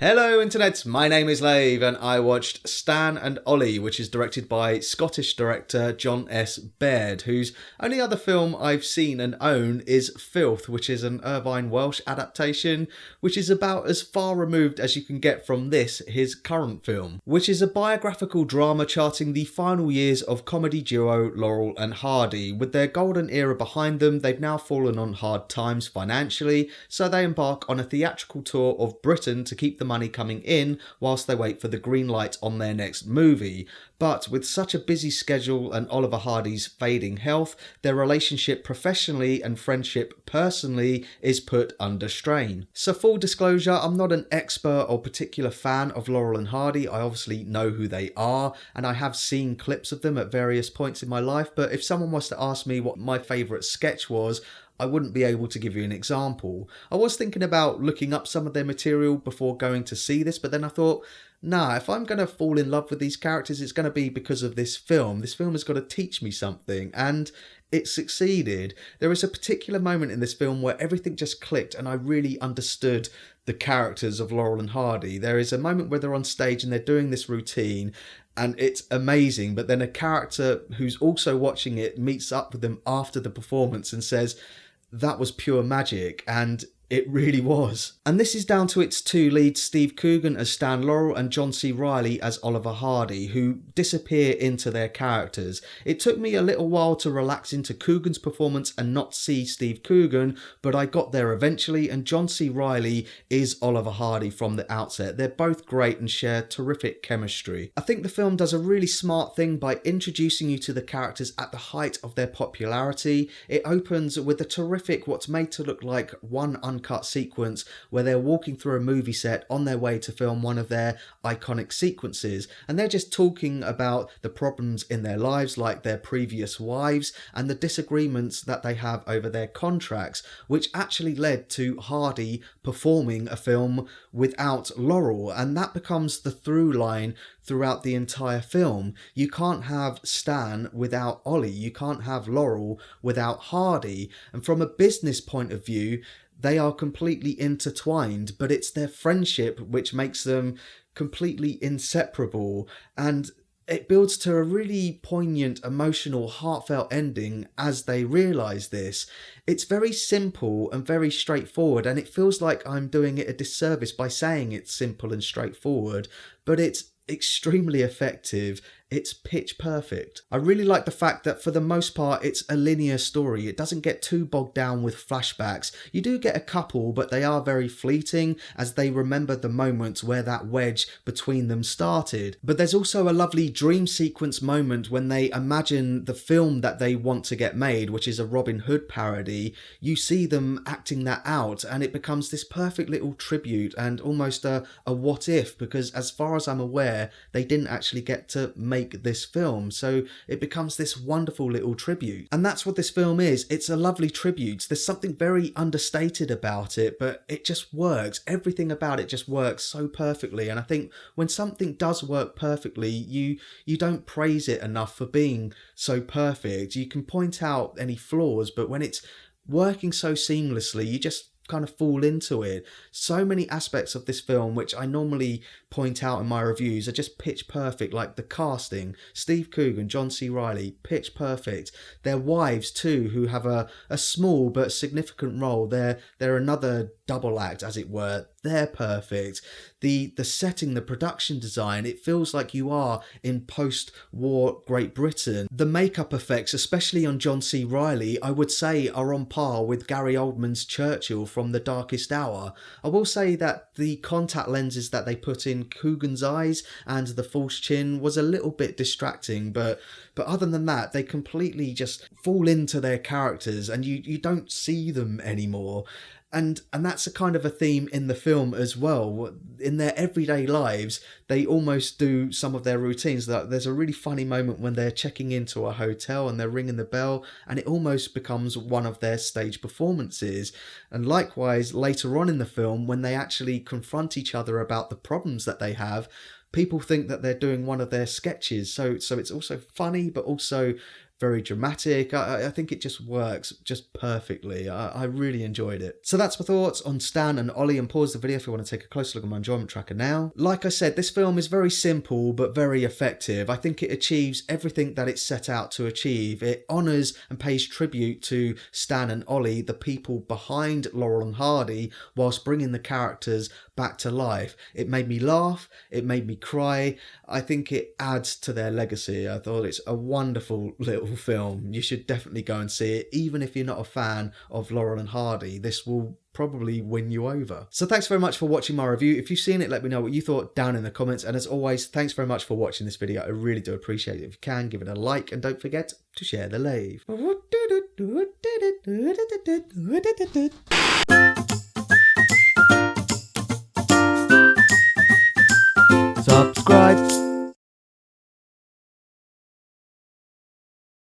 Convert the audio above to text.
Hello Internet, my name is Lave and I watched Stan and Ollie, which is directed by Scottish director Jon S. Baird, whose only other film I've seen and own is Filth, which is an Irvine Welsh adaptation, which is about as far removed as you can get from this, his current film, which is a biographical drama charting the final years of comedy duo Laurel and Hardy. With their golden era behind them, they've now fallen on hard times financially, so they embark on a theatrical tour of Britain to keep the money coming in whilst they wait for the green light on their next movie. But with such a busy schedule and Oliver Hardy's fading health, their relationship professionally and friendship personally is put under strain. So full disclosure, I'm not an expert or particular fan of Laurel and Hardy. I obviously know who they are and I have seen clips of them at various points in my life, but if someone was to ask me what my favourite sketch was, I wouldn't be able to give you an example. I was thinking about looking up some of their material before going to see this, but then I thought, nah, if I'm going to fall in love with these characters, it's going to be because of this film. This film has got to teach me something, and it succeeded. There is a particular moment in this film where everything just clicked and I really understood the characters of Laurel and Hardy. There is a moment where they're on stage and they're doing this routine and it's amazing, but then a character who's also watching it meets up with them after the performance and says, that was pure magic, and it really was. And this is down to its two leads, Steve Coogan as Stan Laurel and John C. Reilly as Oliver Hardy, who disappear into their characters. It took me a little while to relax into Coogan's performance and not see Steve Coogan, but I got there eventually, and John C. Reilly is Oliver Hardy from the outset. They're both great and share terrific chemistry. I think the film does a really smart thing by introducing you to the characters at the height of their popularity. It opens with a terrific, what's made to look like one uncut sequence where they're walking through a movie set on their way to film one of their iconic sequences, and they're just talking about the problems in their lives, like their previous wives and the disagreements that they have over their contracts, which actually led to Hardy performing a film without Laurel, and that becomes the through line throughout the entire film. You can't have Stan without Ollie, you can't have Laurel without Hardy, and from a business point of view, they are completely intertwined, but it's their friendship which makes them completely inseparable, and it builds to a really poignant, emotional, heartfelt ending as they realise this. It's very simple and very straightforward, and it feels like I'm doing it a disservice by saying it's simple and straightforward, but it's extremely effective. It's pitch perfect. I really like the fact that for the most part it's a linear story. It doesn't get too bogged down with flashbacks. You do get a couple, but they are very fleeting as they remember the moments where that wedge between them started. But there's also a lovely dream sequence moment when they imagine the film that they want to get made, which is a Robin Hood parody. You see them acting that out and it becomes this perfect little tribute and almost a what if, because as far as I'm aware, they didn't actually get to make this film, so it becomes this wonderful little tribute. And that's what this film is. It's a lovely tribute. There's something very understated about it, but it just works. Everything about it just works so perfectly, and I think when something does work perfectly, you don't praise it enough for being so perfect. You can point out any flaws, but when it's working so seamlessly, you just kind of fall into it. So many aspects of this film which I normally point out in my reviews are just pitch perfect, like the casting, Steve Coogan, John C. Reilly, pitch perfect. Their wives too, who have a small but significant role. They're another double act, as it were. They're perfect. The setting, the production design, it feels like you are in post-war Great Britain. The makeup effects, especially on John C. Reilly, I would say are on par with Gary Oldman's Churchill from The Darkest Hour. I will say that the contact lenses that they put in Coogan's eyes and the false chin was a little bit distracting, but other than that, they completely just fall into their characters and you don't see them anymore. And that's a kind of a theme in the film as well. In their everyday lives, they almost do some of their routines. There's a really funny moment when they're checking into a hotel and they're ringing the bell, and it almost becomes one of their stage performances. And likewise, later on in the film, when they actually confront each other about the problems that they have, people think that they're doing one of their sketches. So it's also funny, but also very dramatic. I think it just works just perfectly. I really enjoyed it. So that's my thoughts on Stan and Ollie, and pause the video if you want to take a closer look at my enjoyment tracker now. Like I said, this film is very simple but very effective. I think it achieves everything that it set out to achieve. It honours and pays tribute to Stan and Ollie, the people behind Laurel and Hardy, whilst bringing the characters back to life. It made me laugh, it made me cry. I think it adds to their legacy. I thought it's a wonderful little film. You should definitely go and see it, even if you're not a fan of Laurel and Hardy. This will probably win you over. So thanks very much for watching my review. If you've seen it, let me know what you thought down in the comments. And as always, thanks very much for watching this video. I really do appreciate it. If you can, give it a like, and don't forget to share the Lave. Subscribe.